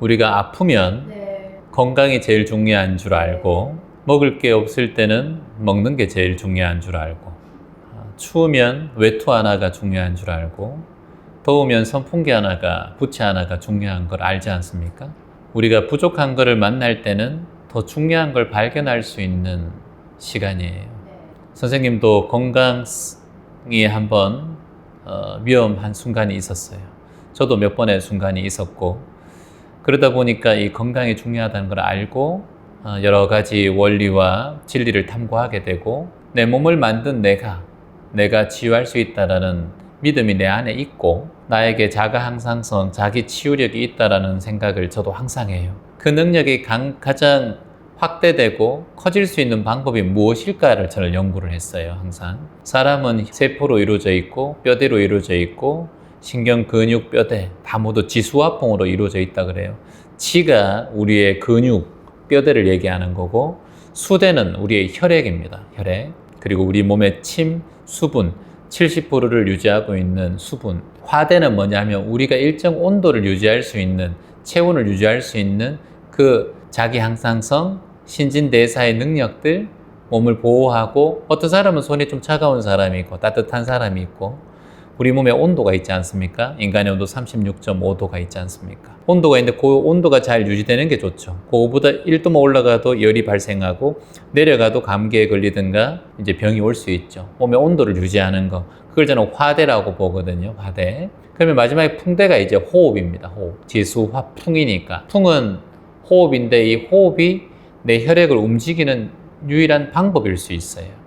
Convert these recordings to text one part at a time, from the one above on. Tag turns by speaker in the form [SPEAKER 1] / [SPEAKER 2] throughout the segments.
[SPEAKER 1] 우리가 아프면
[SPEAKER 2] 네.
[SPEAKER 1] 건강이 제일 중요한 줄 알고, 먹을 게 없을 때는 먹는 게 제일 중요한 줄 알고, 추우면 외투 하나가 중요한 줄 알고, 더우면 선풍기 하나가, 부채 하나가 중요한 걸 알지 않습니까? 우리가 부족한 거를 만날 때는 더 중요한 걸 발견할 수 있는 시간이에요.
[SPEAKER 2] 네.
[SPEAKER 1] 선생님도 건강이 한번 위험한 순간이 있었어요. 저도 몇 번의 순간이 있었고, 그러다 보니까 이 건강이 중요하다는 걸 알고 여러 가지 원리와 진리를 탐구하게 되고, 내 몸을 만든 내가 치유할 수 있다라는 믿음이 내 안에 있고, 나에게 자가 향상성, 자기 치유력이 있다라는 생각을 저도 항상 해요. 그 능력이 가장 확대되고 커질 수 있는 방법이 무엇일까를 저는 연구를 했어요. 항상 사람은 세포로 이루어져 있고 뼈대로 이루어져 있고 신경, 근육, 뼈대 다 모두 지수화풍으로 이루어져 있다 그래요. 지가 우리의 근육, 뼈대를 얘기하는 거고, 수대는 우리의 혈액입니다. 혈액. 그리고 우리 몸의 침, 수분 70%를 유지하고 있는 수분. 화대는 뭐냐면 우리가 일정 온도를 유지할 수 있는, 체온을 유지할 수 있는 그 자기 향상성, 신진대사의 능력들, 몸을 보호하고, 어떤 사람은 손이 좀 차가운 사람이 있고 따뜻한 사람이 있고, 우리 몸에 온도가 있지 않습니까? 인간의 온도 36.5도가 있지 않습니까? 온도가 있는데 그 온도가 잘 유지되는 게 좋죠. 그거보다 1도만 올라가도 열이 발생하고 내려가도 감기에 걸리든가 이제 병이 올 수 있죠. 몸의 온도를 유지하는 거. 그걸 저는 화대라고 보거든요. 화대. 그러면 마지막에 풍대가 이제 호흡입니다. 호흡. 지수화풍이니까. 풍은 호흡인데 이 호흡이 내 혈액을 움직이는 유일한 방법일 수 있어요.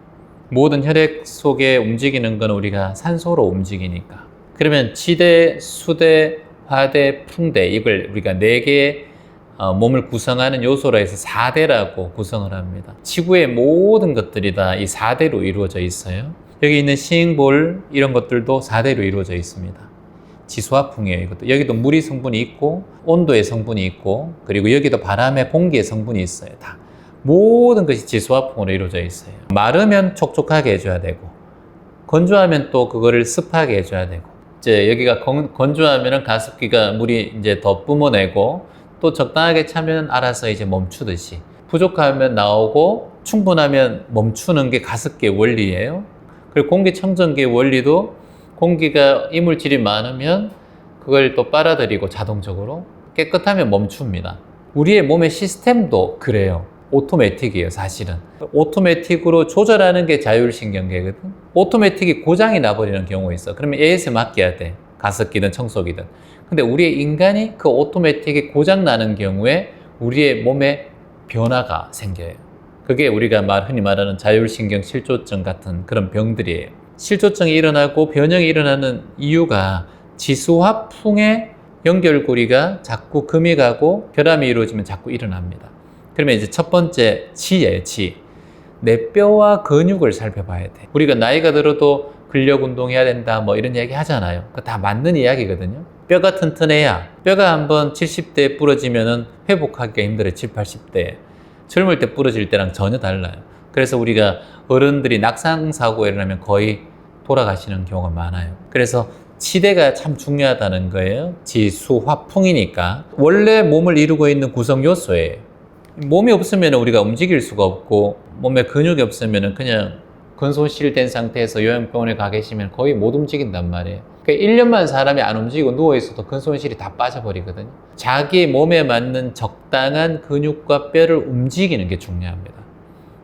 [SPEAKER 1] 모든 혈액 속에 움직이는 건 우리가 산소로 움직이니까. 그러면 지대, 수대, 화대, 풍대, 이걸 우리가 4개의 몸을 구성하는 요소로 해서 4대라고 구성을 합니다. 지구의 모든 것들이 다 이 4대로 이루어져 있어요. 여기 있는 싱볼 이런 것들도 4대로 이루어져 있습니다. 지수화풍이에요. 이것도. 여기도 물이 성분이 있고 온도의 성분이 있고, 그리고 여기도 바람의 공기의 성분이 있어요. 다 모든 것이 지수화풍으로 이루어져 있어요. 마르면 촉촉하게 해줘야 되고, 건조하면 또 그거를 습하게 해줘야 되고, 이제 여기가 건조하면은 가습기가 물이 이제 더 뿜어내고, 또 적당하게 차면 알아서 이제 멈추듯이, 부족하면 나오고 충분하면 멈추는 게 가습기의 원리예요. 그리고 공기청정기의 원리도 공기가 이물질이 많으면 그걸 또 빨아들이고 자동적으로, 깨끗하면 멈춥니다. 우리의 몸의 시스템도 그래요. 오토매틱이에요. 사실은 오토매틱으로 조절하는 게 자율신경계거든. 오토매틱이 고장이 나버리는 경우가 있어. 그러면 AS에 맡겨야 돼. 가습기든 청소기든. 근데 우리의 인간이 그 오토매틱이 고장 나는 경우에 우리의 몸에 변화가 생겨요. 그게 우리가 흔히 말하는 자율신경 실조증 같은 그런 병들이에요. 실조증이 일어나고 변형이 일어나는 이유가 지수화풍의 연결고리가 자꾸 금이 가고 결함이 이루어지면 자꾸 일어납니다. 그러면 이제 첫 번째 지예요. 지. 내 뼈와 근육을 살펴봐야 돼. 우리가 나이가 들어도 근력 운동해야 된다 뭐 이런 이야기 하잖아요. 그거 다 맞는 이야기거든요. 뼈가 튼튼해야, 뼈가 한번 70대에 부러지면은 회복하기가 힘들어요. 70, 80대에. 젊을 때 부러질 때랑 전혀 달라요. 그래서 우리가 어른들이 낙상사고가 일어나면 거의 돌아가시는 경우가 많아요. 그래서 치대가 참 중요하다는 거예요. 지수화풍이니까. 원래 몸을 이루고 있는 구성 요소예요. 몸이 없으면 우리가 움직일 수가 없고, 몸에 근육이 없으면 그냥 근손실된 상태에서 요양병원에 가 계시면 거의 못 움직인단 말이에요. 그러니까 1년만 사람이 안 움직이고 누워있어도 근손실이 다 빠져버리거든요. 자기 몸에 맞는 적당한 근육과 뼈를 움직이는 게 중요합니다.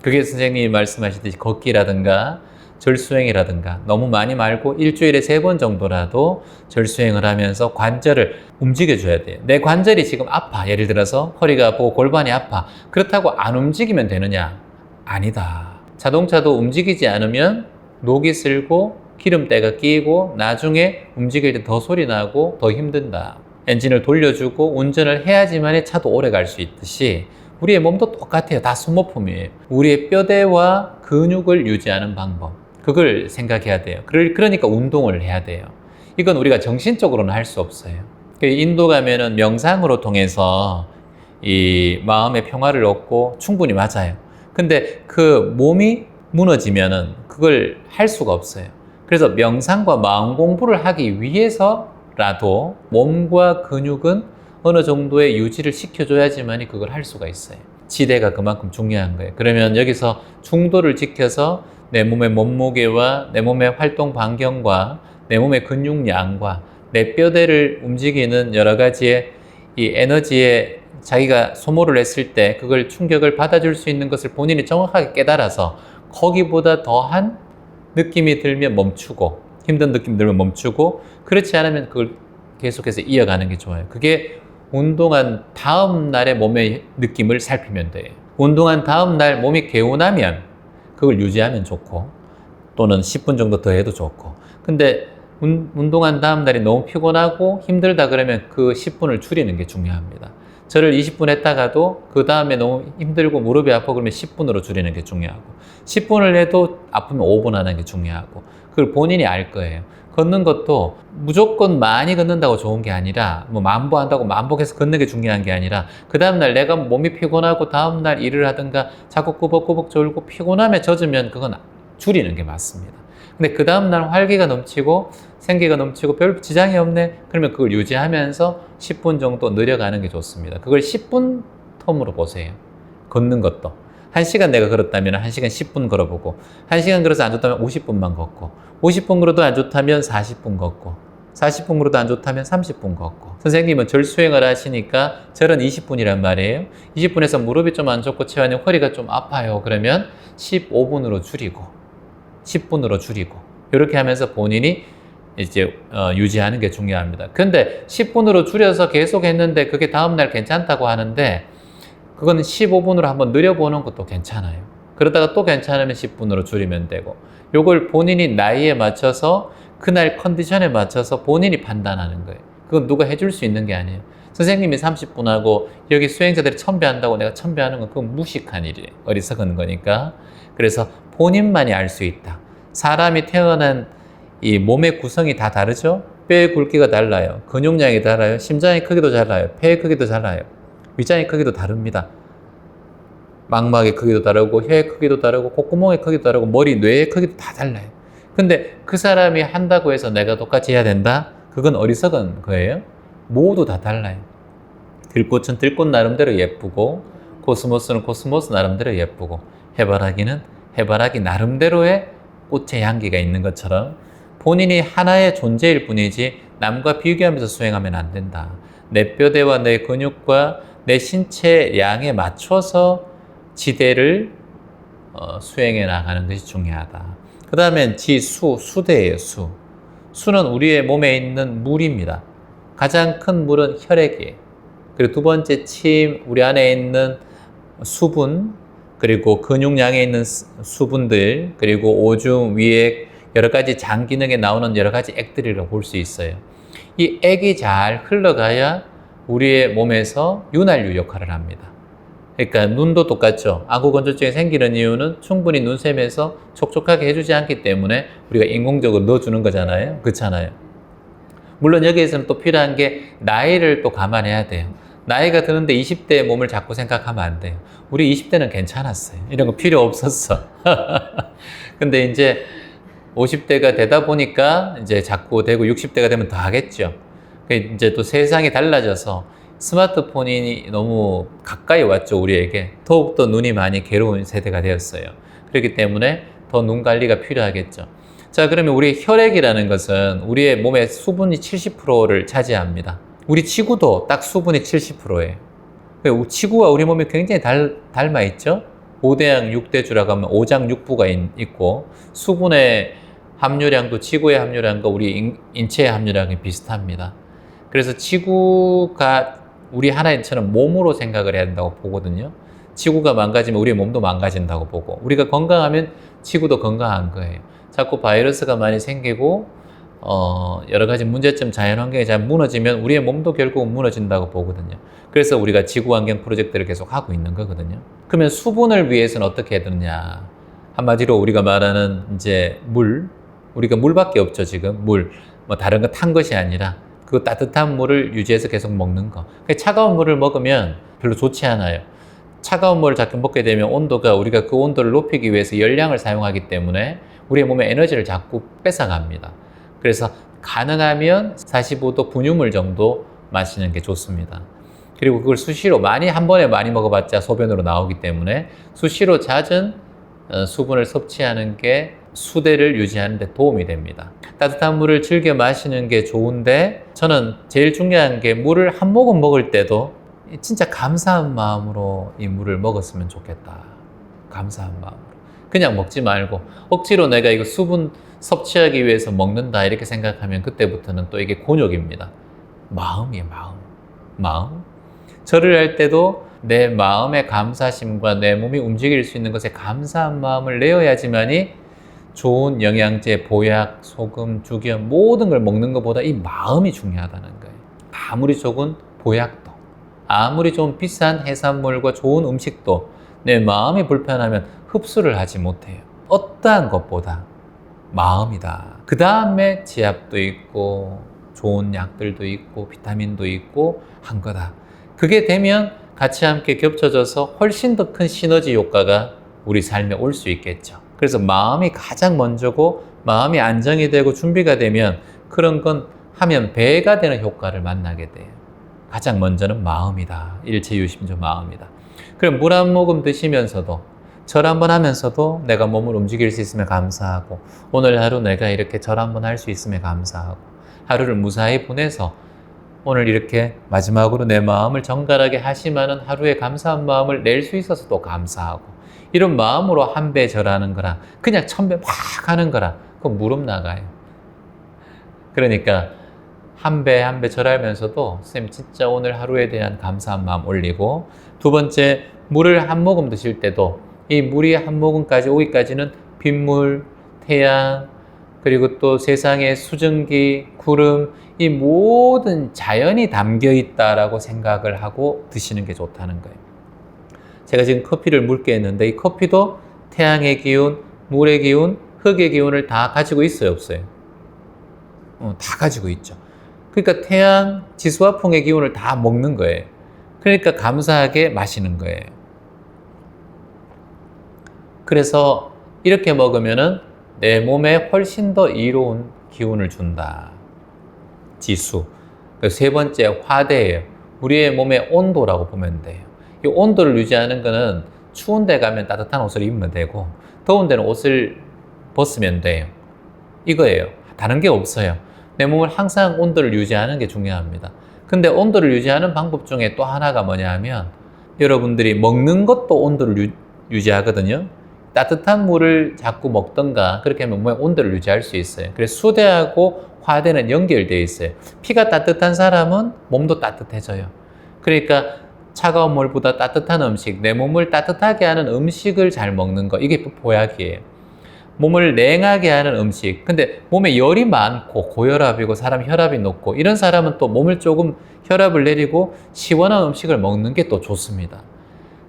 [SPEAKER 1] 그게 선생님이 말씀하시듯이 걷기라든가 절수행이라든가, 너무 많이 말고 일주일에 3번 정도라도 절수행을 하면서 관절을 움직여줘야 돼요. 내 관절이 지금 아파. 예를 들어서 허리가 아프고 골반이 아파. 그렇다고 안 움직이면 되느냐? 아니다. 자동차도 움직이지 않으면 녹이 슬고 기름때가 끼고 나중에 움직일 때 더 소리 나고 더 힘든다. 엔진을 돌려주고 운전을 해야지만 차도 오래 갈 수 있듯이 우리의 몸도 똑같아요. 다 소모품이에요. 우리의 뼈대와 근육을 유지하는 방법, 그걸 생각해야 돼요. 그러니까 운동을 해야 돼요. 이건 우리가 정신적으로는 할 수 없어요. 인도 가면은 명상으로 통해서 이 마음의 평화를 얻고 충분히 맞아요. 근데 그 몸이 무너지면은 그걸 할 수가 없어요. 그래서 명상과 마음 공부를 하기 위해서라도 몸과 근육은 어느 정도의 유지를 시켜줘야지만 그걸 할 수가 있어요. 지대가 그만큼 중요한 거예요. 그러면 여기서 중도를 지켜서 내 몸의 몸무게와 내 몸의 활동 반경과 내 몸의 근육량과 내 뼈대를 움직이는 여러 가지의 이 에너지에 자기가 소모를 했을 때 그걸 충격을 받아줄 수 있는 것을 본인이 정확하게 깨달아서 거기보다 더한 느낌이 들면 멈추고, 힘든 느낌 들면 멈추고, 그렇지 않으면 그걸 계속해서 이어가는 게 좋아요. 그게 운동한 다음 날의 몸의 느낌을 살피면 돼요. 운동한 다음 날 몸이 개운하면 그걸 유지하면 좋고, 또는 10분 정도 더 해도 좋고. 근데 운동한 다음 날이 너무 피곤하고 힘들다 그러면 그 10분을 줄이는 게 중요합니다. 저를 20분 했다가도 그 다음에 너무 힘들고 무릎이 아파 그러면 10분으로 줄이는 게 중요하고, 10분을 해도 아프면 5분 하는 게 중요하고, 그걸 본인이 알 거예요. 걷는 것도 무조건 많이 걷는다고 좋은 게 아니라, 뭐 만보 한다고 만보해서 걷는 게 중요한 게 아니라, 그 다음날 내가 몸이 피곤하고 다음날 일을 하든가 자꾸 꾸벅꾸벅 졸고 피곤함에 젖으면 그건 줄이는 게 맞습니다. 근데 그 다음날 활기가 넘치고 생기가 넘치고 별 지장이 없네, 그러면 그걸 유지하면서 10분 정도 늘려가는 게 좋습니다. 그걸 10분 텀으로 보세요. 걷는 것도 1시간 내가 걸었다면 1시간 10분 걸어보고, 1시간 걸어서 안 좋다면 50분만 걷고, 50분 걸어도 안 좋다면 40분 걷고, 40분 걸어도 안 좋다면 30분 걷고. 선생님은 절 수행을 하시니까 절은 20분이란 말이에요. 20분에서 무릎이 좀 안 좋고 체하니 허리가 좀 아파요. 그러면 15분으로 줄이고 10분으로 줄이고, 이렇게 하면서 본인이 이제 유지하는 게 중요합니다. 근데 10분으로 줄여서 계속 했는데 그게 다음날 괜찮다고 하는데, 그거는 15분으로 한번 늘려보는 것도 괜찮아요. 그러다가 또 괜찮으면 10분으로 줄이면 되고, 요걸 본인이 나이에 맞춰서 그날 컨디션에 맞춰서 본인이 판단하는 거예요. 그건 누가 해줄 수 있는 게 아니에요. 선생님이 30분 하고 여기 수행자들이 1000배 한다고 내가 1000배 하는 건 그건 무식한 일이에요. 어리석은 거니까. 그래서 본인만이 알 수 있다. 사람이 태어난 이 몸의 구성이 다 다르죠? 뼈의 굵기가 달라요. 근육량이 달라요. 심장의 크기도 달라요. 폐의 크기도 달라요. 위장의 크기도 다릅니다. 망막의 크기도 다르고, 혀의 크기도 다르고, 콧구멍의 크기도 다르고, 머리, 뇌의 크기도 다 달라요. 근데 그 사람이 한다고 해서 내가 똑같이 해야 된다? 그건 어리석은 거예요. 모두 다 달라요. 들꽃은 들꽃 나름대로 예쁘고, 코스모스는 코스모스 나름대로 예쁘고, 해바라기는 해바라기 나름대로의 꽃의 향기가 있는 것처럼 본인이 하나의 존재일 뿐이지 남과 비교하면서 수행하면 안 된다. 내 뼈대와 내 근육과 내 신체 양에 맞춰서 지대를 수행해 나가는 것이 중요하다. 그 다음엔 수대예요. 수는 우리의 몸에 있는 물입니다. 가장 큰 물은 혈액이에요. 그리고 두 번째 침, 우리 안에 있는 수분, 그리고 근육량에 있는 수분들, 그리고 오줌, 위액, 여러 가지 장 기능에 나오는 여러 가지 액들이라고 볼 수 있어요. 이 액이 잘 흘러가야 우리의 몸에서 윤활유 역할을 합니다. 그러니까 눈도 똑같죠. 안구 건조증이 생기는 이유는 충분히 눈샘에서 촉촉하게 해주지 않기 때문에 우리가 인공적으로 넣어주는 거잖아요. 그렇잖아요. 물론 여기에서는 또 필요한 게 나이를 또 감안해야 돼요. 나이가 드는데 20대의 몸을 자꾸 생각하면 안 돼요. 우리 20대는 괜찮았어요. 이런 거 필요 없었어. 근데 이제 50대가 되다 보니까 이제 자꾸 되고 60대가 되면 더 하겠죠. 이제 또 세상이 달라져서 스마트폰이 너무 가까이 왔죠, 우리에게. 더욱더 눈이 많이 괴로운 세대가 되었어요. 그렇기 때문에 더 눈 관리가 필요하겠죠. 자, 그러면 우리 혈액이라는 것은 우리의 몸의 수분이 70%를 차지합니다. 우리 지구도 딱 수분이 70%예요. 지구와 우리 몸이 굉장히 닮아 있죠? 5대양 6대주라고 하면 5장 6부가 있고, 수분의 함유량도 지구의 함유량과 우리 인체의 함유량이 비슷합니다. 그래서 지구가 우리 하나처럼 몸으로 생각을 해야 된다고 보거든요. 지구가 망가지면 우리 몸도 망가진다고 보고, 우리가 건강하면 지구도 건강한 거예요. 자꾸 바이러스가 많이 생기고 여러 가지 문제점, 자연환경이 잘 무너지면 우리의 몸도 결국 무너진다고 보거든요. 그래서 우리가 지구환경 프로젝트를 계속 하고 있는 거거든요. 그러면 수분을 위해서는 어떻게 해야 되느냐? 한마디로 우리가 말하는 이제 우리가 물밖에 없죠, 지금. 뭐 다른 거 탄 것이 아니라 그 따뜻한 물을 유지해서 계속 먹는 거. 차가운 물을 먹으면 별로 좋지 않아요. 차가운 물을 자꾸 먹게 되면 온도가, 우리가 그 온도를 높이기 위해서 열량을 사용하기 때문에 우리의 몸에 에너지를 자꾸 뺏어갑니다. 그래서 가능하면 45도 분유물 정도 마시는 게 좋습니다. 그리고 그걸 수시로 많이 한 번에 많이 먹어봤자 소변으로 나오기 때문에 수시로 잦은 수분을 섭취하는 게 수대를 유지하는 데 도움이 됩니다. 따뜻한 물을 즐겨 마시는 게 좋은데 저는 제일 중요한 게 물을 한 모금 먹을 때도 진짜 감사한 마음으로 이 물을 먹었으면 좋겠다. 감사한 마음으로. 그냥 먹지 말고 억지로 내가 이거 수분 섭취하기 위해서 먹는다 이렇게 생각하면 그때부터는 또 이게 곤욕입니다. 마음이에요, 마음. 절을 할 때도 내 마음의 감사심과 내 몸이 움직일 수 있는 것에 감사한 마음을 내어야지만이 좋은 영양제, 보약, 소금, 죽염 모든 걸 먹는 것보다 이 마음이 중요하다는 거예요. 아무리 좋은 보약도, 아무리 좀 비싼 해산물과 좋은 음식도 내 마음이 불편하면 흡수를 하지 못해요. 어떠한 것보다 마음이다. 그 다음에 지압도 있고 좋은 약들도 있고 비타민도 있고 한 거다. 그게 되면 같이 함께 겹쳐져서 훨씬 더 큰 시너지 효과가 우리 삶에 올 수 있겠죠. 그래서 마음이 가장 먼저고 마음이 안정이 되고 준비가 되면 그런 건 하면 배가 되는 효과를 만나게 돼요. 가장 먼저는 마음이다. 일체유심조 마음이다. 그럼 물 한 모금 드시면서도 절 한번 하면서도 내가 몸을 움직일 수 있으면 감사하고 오늘 하루 내가 이렇게 절 한번 할 수 있으면 감사하고 하루를 무사히 보내서 오늘 이렇게 마지막으로 내 마음을 정갈하게 하시면은 하루에 감사한 마음을 낼 수 있어서 또 감사하고 이런 마음으로 한 배 절하는 거랑 그냥 1000배 막 하는 거랑 그건 무릎 나가요. 그러니까 한 배 한 배 절하면서도 선생님 진짜 오늘 하루에 대한 감사한 마음 올리고 두 번째 물을 한 모금 드실 때도 이 물이 한 모금까지 오기까지는 빗물, 태양 그리고 또 세상의 수증기, 구름 이 모든 자연이 담겨 있다라고 생각을 하고 드시는 게 좋다는 거예요. 제가 지금 커피를 묽게 했는데 이 커피도 태양의 기운, 물의 기운, 흙의 기운을 다 가지고 있어요, 없어요? 다 가지고 있죠. 그러니까 태양, 지수화풍의 기운을 다 먹는 거예요. 그러니까 감사하게 마시는 거예요. 그래서 이렇게 먹으면은 내 몸에 훨씬 더 이로운 기운을 준다. 지수. 세 번째 화대예요. 우리의 몸의 온도라고 보면 돼요. 이 온도를 유지하는 거는 추운 데 가면 따뜻한 옷을 입으면 되고 더운 데는 옷을 벗으면 돼요. 이거예요. 다른 게 없어요. 내 몸을 항상 온도를 유지하는 게 중요합니다. 근데 온도를 유지하는 방법 중에 또 하나가 뭐냐 하면 여러분들이 먹는 것도 온도를 유지하거든요. 따뜻한 물을 자꾸 먹던가 그렇게 하면 몸의 온도를 유지할 수 있어요. 그래서 수대하고 화대는 연결되어 있어요. 피가 따뜻한 사람은 몸도 따뜻해져요. 그러니까 차가운 물보다 따뜻한 음식, 내 몸을 따뜻하게 하는 음식을 잘 먹는 거 이게 보약이에요. 몸을 냉하게 하는 음식. 근데 몸에 열이 많고 고혈압이고 사람 혈압이 높고 이런 사람은 또 몸을 조금 혈압을 내리고 시원한 음식을 먹는 게 또 좋습니다.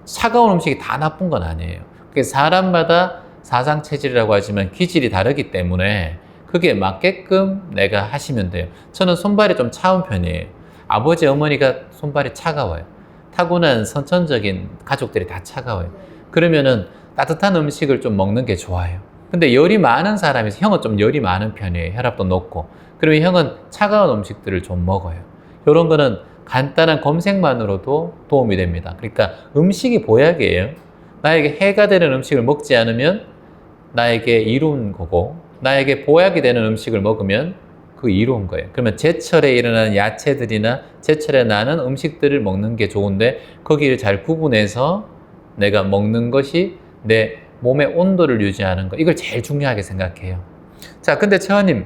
[SPEAKER 1] 차가운 음식이 다 나쁜 건 아니에요. 사람마다 사상체질이라고 하지만 기질이 다르기 때문에 그게 맞게끔 내가 하시면 돼요. 저는 손발이 좀 차운 편이에요. 아버지, 어머니가 손발이 차가워요. 타고난 선천적인 가족들이 다 차가워요. 그러면은 따뜻한 음식을 좀 먹는 게 좋아요. 근데 열이 많은 사람이, 형은 좀 열이 많은 편이에요. 혈압도 높고. 그러면 형은 차가운 음식들을 좀 먹어요. 이런 거는 간단한 검색만으로도 도움이 됩니다. 그러니까 음식이 보약이에요. 나에게 해가 되는 음식을 먹지 않으면 나에게 이로운 거고, 나에게 보약이 되는 음식을 먹으면 그 이로운 거예요. 그러면 제철에 일어나는 야채들이나 제철에 나는 음식들을 먹는 게 좋은데 거기를 잘 구분해서 내가 먹는 것이 내 몸의 온도를 유지하는 거, 이걸 제일 중요하게 생각해요. 자, 근데 채원님,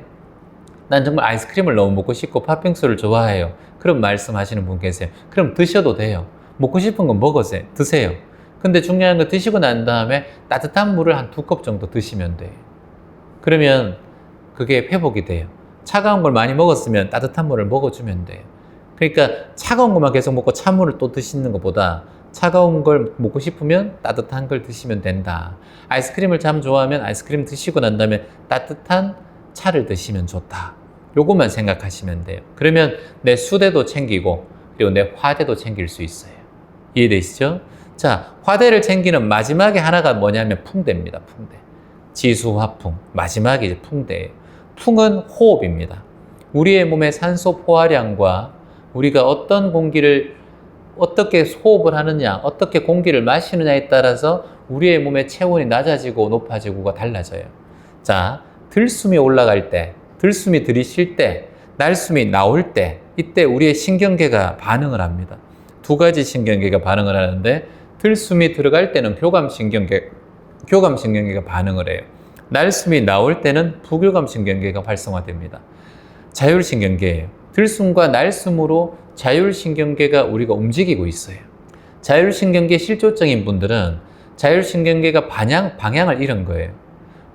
[SPEAKER 1] 난 정말 아이스크림을 너무 먹고 싶고 팥빙수를 좋아해요. 그럼 말씀하시는 분 계세요. 그럼 드셔도 돼요. 먹고 싶은 건 먹으세요. 드세요. 근데 중요한 거 드시고 난 다음에 따뜻한 물을 한 2컵 정도 드시면 돼요. 그러면 그게 회복이 돼요. 차가운 걸 많이 먹었으면 따뜻한 물을 먹어주면 돼요. 그러니까 차가운 것만 계속 먹고 찬물을 또 드시는 것보다 차가운 걸 먹고 싶으면 따뜻한 걸 드시면 된다. 아이스크림을 참 좋아하면 아이스크림 드시고 난 다음에 따뜻한 차를 드시면 좋다. 요것만 생각하시면 돼요. 그러면 내 수대도 챙기고 그리고 내 화대도 챙길 수 있어요. 이해되시죠? 자, 화대를 챙기는 마지막에 하나가 뭐냐면 풍대입니다. 풍대. 지수화풍. 마지막이 이제 풍대예요. 풍은 호흡입니다. 우리의 몸의 산소 포화량과 우리가 어떤 공기를 어떻게 호흡을 하느냐, 어떻게 공기를 마시느냐에 따라서 우리의 몸의 체온이 낮아지고 높아지고가 달라져요. 자, 들숨이 올라갈 때, 들숨이 들이쉴 때, 날숨이 나올 때, 이때 우리의 신경계가 반응을 합니다. 두 가지 신경계가 반응을 하는데, 들숨이 들어갈 때는 교감신경계가 반응을 해요. 날숨이 나올 때는 부교감신경계가 활성화됩니다. 자율신경계예요. 들숨과 날숨으로 자율신경계가 우리가 움직이고 있어요. 자율신경계 실조증인 분들은 자율신경계가 방향을 잃은 거예요.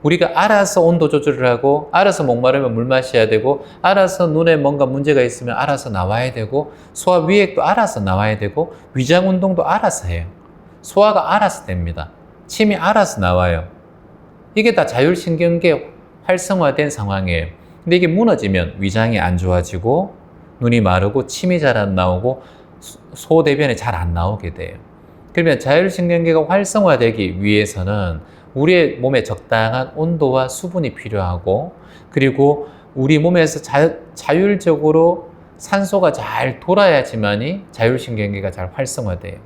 [SPEAKER 1] 우리가 알아서 온도 조절을 하고, 알아서 목마르면 물 마셔야 되고, 알아서 눈에 뭔가 문제가 있으면 알아서 나와야 되고, 소화 위액도 알아서 나와야 되고, 위장 운동도 알아서 해요. 소화가 알아서 됩니다. 침이 알아서 나와요. 이게 다 자율신경계 활성화된 상황이에요. 근데 이게 무너지면 위장이 안 좋아지고, 눈이 마르고, 침이 잘 안 나오고, 소대변이 잘 안 나오게 돼요. 그러면 자율신경계가 활성화되기 위해서는 우리의 몸에 적당한 온도와 수분이 필요하고, 그리고 우리 몸에서 자율적으로 산소가 잘 돌아야지만이 자율신경계가 잘 활성화돼요.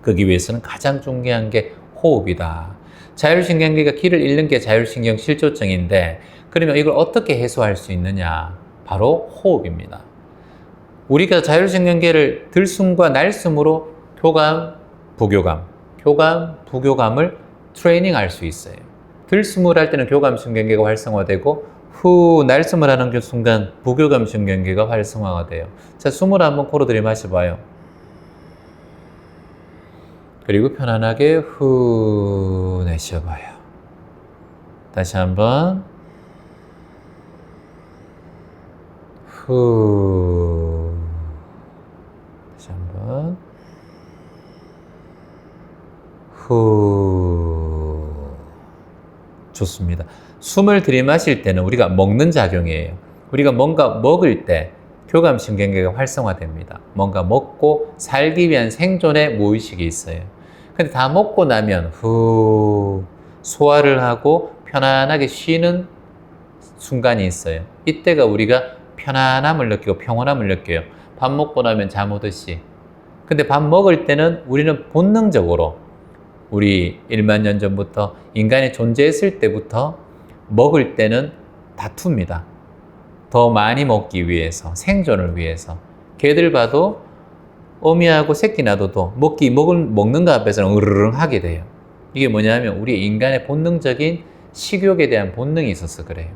[SPEAKER 1] 그러기 위해서는 가장 중요한 게 호흡이다. 자율신경계가 길을 잃는 게 자율신경 실조증인데, 그러면 이걸 어떻게 해소할 수 있느냐? 바로 호흡입니다. 우리가 자율신경계를 들숨과 날숨으로 교감, 부교감을 트레이닝할 수 있어요. 들숨을 할 때는 교감신경계가 활성화되고, 날숨을 하는 그 순간 부교감신경계가 활성화가 돼요. 자, 숨을 한번 코로 들이마셔봐요. 그리고 편안하게 내쉬어봐요. 다시 한번 다시 한번 좋습니다. 숨을 들이마실 때는 우리가 먹는 작용이에요. 우리가 뭔가 먹을 때 교감신경계가 활성화됩니다. 뭔가 먹고 살기 위한 생존의 무의식이 있어요. 근데 다 먹고 나면 소화를 하고 편안하게 쉬는 순간이 있어요. 이때가 우리가 편안함을 느끼고 평온함을 느껴요. 밥 먹고 나면 잠 오듯이. 근데 밥 먹을 때는 우리는 본능적으로, 우리 1만 년 전부터 인간이 존재했을 때부터 먹을 때는 다툽니다. 더 많이 먹기 위해서, 생존을 위해서. 개들 봐도 어미하고 새끼 놔둬도 먹는 거 앞에서는 으르릉 하게 돼요. 이게 뭐냐면 우리 인간의 본능적인 식욕에 대한 본능이 있어서 그래요.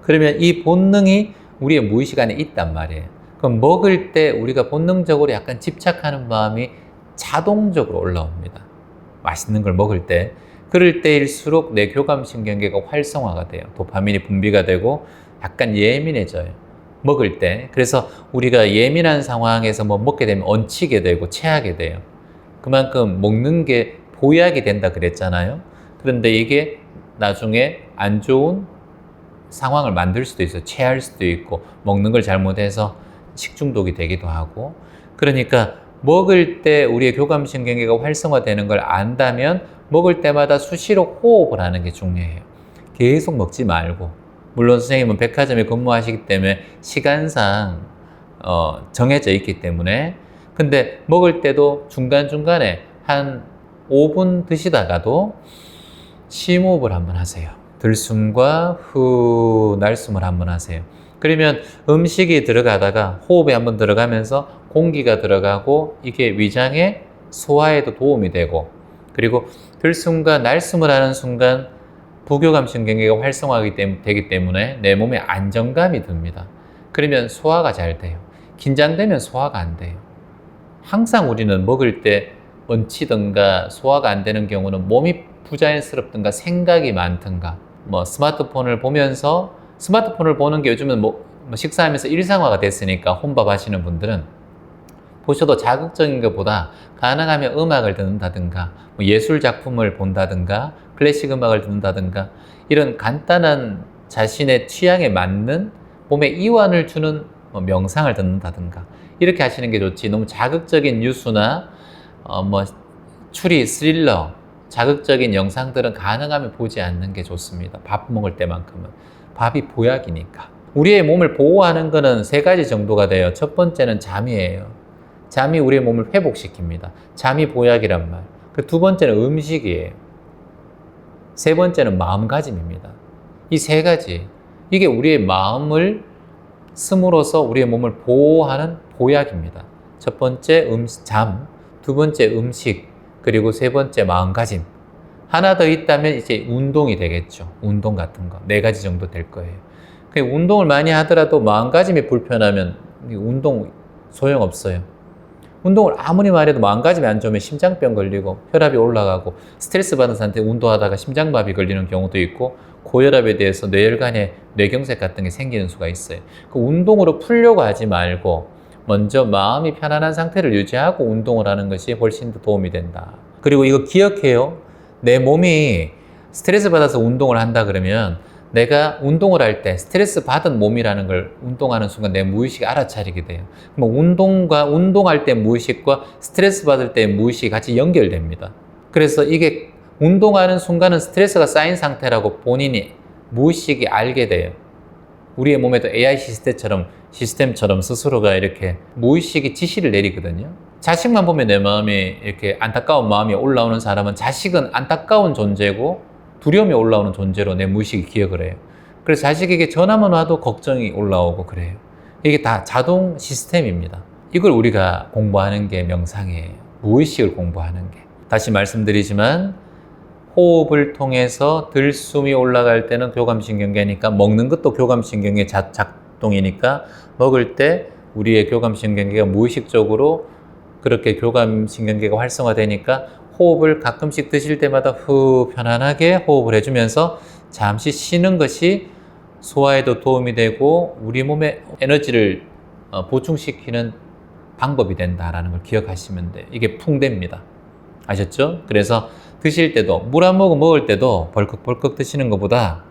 [SPEAKER 1] 그러면 이 본능이 우리의 무의식 안에 있단 말이에요. 그럼 먹을 때 우리가 본능적으로 약간 집착하는 마음이 자동적으로 올라옵니다. 맛있는 걸 먹을 때. 그럴 때일수록 내 교감신경계가 활성화가 돼요. 도파민이 분비가 되고 약간 예민해져요. 먹을 때. 그래서 우리가 예민한 상황에서 뭐 먹게 되면 얹히게 되고 체하게 돼요. 그만큼 먹는 게 보약이 된다 그랬잖아요. 그런데 이게 나중에 안 좋은 상황을 만들 수도 있어요. 체할 수도 있고, 먹는 걸 잘못해서 식중독이 되기도 하고. 그러니까 먹을 때 우리의 교감신경계가 활성화되는 걸 안다면 먹을 때마다 수시로 호흡을 하는 게 중요해요. 계속 먹지 말고. 물론 선생님은 백화점에 근무하시기 때문에 시간상 정해져 있기 때문에, 근데 먹을 때도 중간중간에 한 5분 드시다가도 심호흡을 한번 하세요. 들숨과 날숨을 한번 하세요. 그러면 음식이 들어가다가 호흡에 한번 들어가면서 공기가 들어가고 이게 위장의 소화에도 도움이 되고, 그리고 들숨과 날숨을 하는 순간 부교감신경계가 활성화되기 때문에 내 몸에 안정감이 듭니다. 그러면 소화가 잘 돼요. 긴장되면 소화가 안 돼요. 항상 우리는 먹을 때 얹히든가 소화가 안 되는 경우는 몸이 부자연스럽든가 생각이 많든가, 스마트폰을 보면서, 스마트폰을 보는 게 요즘은 식사하면서 일상화가 됐으니까 혼밥 하시는 분들은 보셔도 자극적인 것보다 가능하면 음악을 듣는다든가, 예술 작품을 본다든가, 클래식 음악을 듣는다든가, 이런 간단한 자신의 취향에 맞는 몸에 이완을 주는 명상을 듣는다든가, 이렇게 하시는 게 좋지, 너무 자극적인 뉴스나 추리, 스릴러, 자극적인 영상들은 가능하면 보지 않는 게 좋습니다. 밥 먹을 때만큼은. 밥이 보약이니까. 우리의 몸을 보호하는 거는 3가지 정도가 돼요. 첫 번째는 잠이에요. 잠이 우리의 몸을 회복시킵니다. 잠이 보약이란 말. 그 두 번째는 음식이에요. 세 번째는 마음가짐입니다. 이 세 가지, 이게 우리의 마음을 씀으로써 우리의 몸을 보호하는 보약입니다. 첫 번째 잠, 두 번째 음식, 그리고 세 번째 마음가짐. 하나 더 있다면 이제 운동이 되겠죠. 운동 같은 거. 네 가지 정도 될 거예요. 운동을 많이 하더라도 마음가짐이 불편하면 운동 소용없어요. 운동을 아무리 말해도 마음가짐이 안 좋으면 심장병 걸리고 혈압이 올라가고, 스트레스 받은 상태에 운동하다가 심장마비 걸리는 경우도 있고, 고혈압에 대해서 뇌혈관에 뇌경색 같은 게 생기는 수가 있어요. 그 운동으로 풀려고 하지 말고 먼저 마음이 편안한 상태를 유지하고 운동을 하는 것이 훨씬 더 도움이 된다. 그리고 이거 기억해요. 내 몸이 스트레스 받아서 운동을 한다 그러면 내가 운동을 할 때 스트레스 받은 몸이라는 걸 운동하는 순간 내 무의식이 알아차리게 돼요. 운동할 때 무의식과 스트레스 받을 때 무의식이 같이 연결됩니다. 그래서 이게 운동하는 순간은 스트레스가 쌓인 상태라고 본인이 무의식이 알게 돼요. 우리의 몸에도 AI 시스템처럼 스스로가 이렇게 무의식이 지시를 내리거든요. 자식만 보면 내 마음이 이렇게 안타까운 마음이 올라오는 사람은 자식은 안타까운 존재고 두려움이 올라오는 존재로 내 무의식이 기억을 해요. 그래서 자식에게 전화만 와도 걱정이 올라오고 그래요. 이게 다 자동 시스템입니다. 이걸 우리가 공부하는 게 명상이에요. 무의식을 공부하는 게. 다시 말씀드리지만 호흡을 통해서 들숨이 올라갈 때는 교감신경계니까, 먹는 것도 교감신경계 작동이니까 먹을 때 우리의 교감신경계가 무의식적으로 그렇게 교감신경계가 활성화되니까 호흡을 가끔씩 드실 때마다 후 편안하게 호흡을 해주면서 잠시 쉬는 것이 소화에도 도움이 되고 우리 몸의 에너지를 보충시키는 방법이 된다라는 걸 기억하시면 돼요. 이게 풍대입니다. 아셨죠? 그래서 드실 때도, 물 한 모금 먹을 때도 벌컥벌컥 드시는 것보다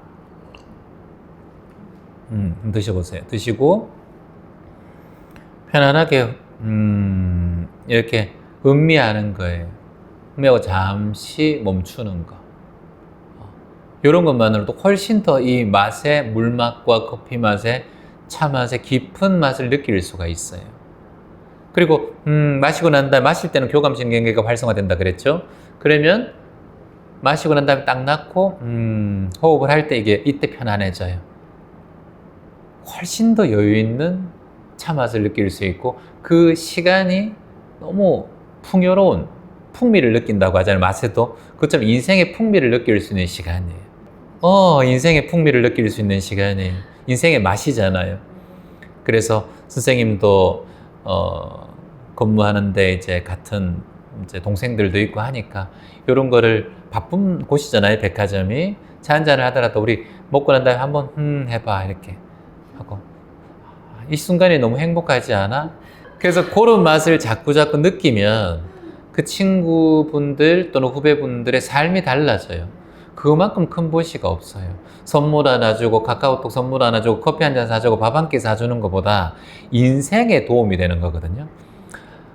[SPEAKER 1] 드셔보세요. 드시고 편안하게 이렇게 음미하는 거예요. 음미하고 잠시 멈추는 거. 이런 것만으로도 훨씬 더 이 맛의, 물맛과 커피 맛의, 차 맛의 깊은 맛을 느낄 수가 있어요. 그리고 마시고 난 다음에, 마실 때는 교감신경계가 활성화된다 그랬죠? 그러면 마시고 난 다음에 딱 놔고 호흡을 할 때 이때 편안해져요. 훨씬 더 여유 있는 차 맛을 느낄 수 있고, 그 시간이 너무 풍요로운 풍미를 느낀다고 하잖아요. 맛에도. 그것처럼 인생의 풍미를 느낄 수 있는 시간이에요. 인생의 풍미를 느낄 수 있는 시간이에요. 인생의 맛이잖아요. 그래서 선생님도 근무하는데 이제 같은 이제 동생들도 있고 하니까 이런 거를, 바쁜 곳이잖아요, 백화점이. 차 한잔을 하더라도 우리 먹고 난 다음에 한번 해봐 이렇게 하고, 이 순간이 너무 행복하지 않아? 그래서 그런 맛을 자꾸자꾸 느끼면 그 친구분들 또는 후배분들의 삶이 달라져요. 그만큼 큰 보시가 없어요. 선물 하나 주고, 카카오톡 선물 하나 주고, 커피 한 잔 사주고, 밥 한 끼 사주는 것보다 인생에 도움이 되는 거거든요.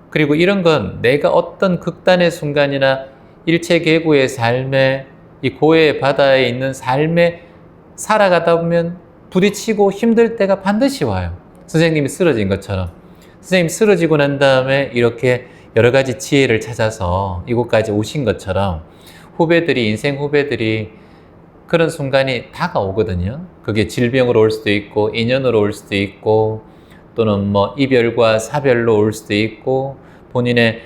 [SPEAKER 1] 그리고 이런 건 내가 어떤 극단의 순간이나 일체계구의 삶에, 이 고해의 바다에 있는 삶에 살아가다 보면 부딪히고 힘들 때가 반드시 와요. 선생님이 쓰러진 것처럼. 선생님 쓰러지고 난 다음에 이렇게 여러 가지 지혜를 찾아서 이곳까지 오신 것처럼 인생 후배들이 그런 순간이 다가오거든요. 그게 질병으로 올 수도 있고, 인연으로 올 수도 있고, 또는 뭐 이별과 사별로 올 수도 있고, 본인의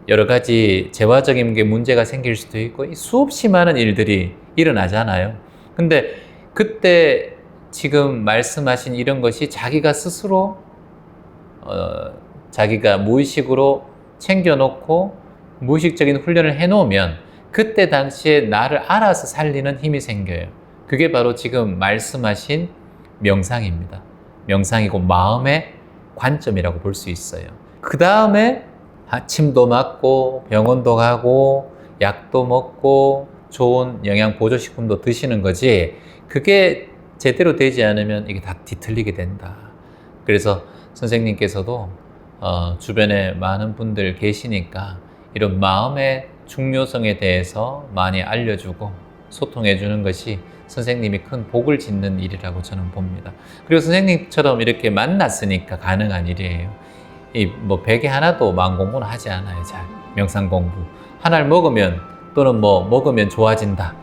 [SPEAKER 1] 여러 가지 재화적인 게 문제가 생길 수도 있고, 수없이 많은 일들이 일어나잖아요. 근데 그때 지금 말씀하신 이런 것이 자기가 스스로 자기가 무의식으로 챙겨놓고 무의식적인 훈련을 해놓으면 그때 당시에 나를 알아서 살리는 힘이 생겨요. 그게 바로 지금 말씀하신 명상입니다. 명상이고 마음의 관점이라고 볼 수 있어요. 그 다음에 침도 맞고 병원도 가고 약도 먹고 좋은 영양 보조식품도 드시는 거지, 그게 제대로 되지 않으면 이게 다 뒤틀리게 된다. 그래서 선생님께서도 주변에 많은 분들 계시니까 이런 마음의 중요성에 대해서 많이 알려주고 소통해 주는 것이 선생님이 큰 복을 짓는 일이라고 저는 봅니다. 그리고 선생님처럼 이렇게 만났으니까 가능한 일이에요. 이 뭐 베개 하나도 마음 공부는 하지 않아요. 잘 명상 공부 하나를 먹으면 또는 뭐 먹으면 좋아진다.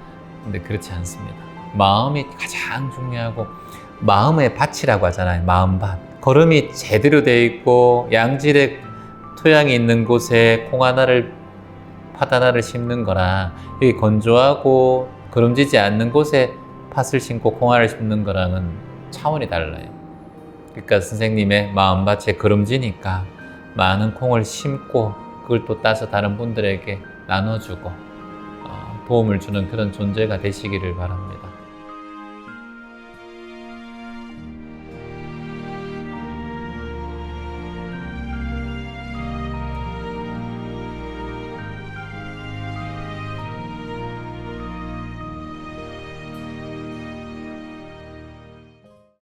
[SPEAKER 1] 근데 그렇지 않습니다. 마음이 가장 중요하고 마음의 밭이라고 하잖아요. 마음밭. 거름이 제대로 되어 있고 양질의 토양이 있는 곳에 콩 하나를 팥 하나를 심는 거랑 여기 건조하고 거름지지 않는 곳에 팥을 심고 콩 하나를 심는 거랑은 차원이 달라요. 그러니까 선생님의 마음밭에 거름지니까 많은 콩을 심고 그걸 또 따서 다른 분들에게 나눠주고 도움을 주는 그런 존재가 되시기를 바랍니다.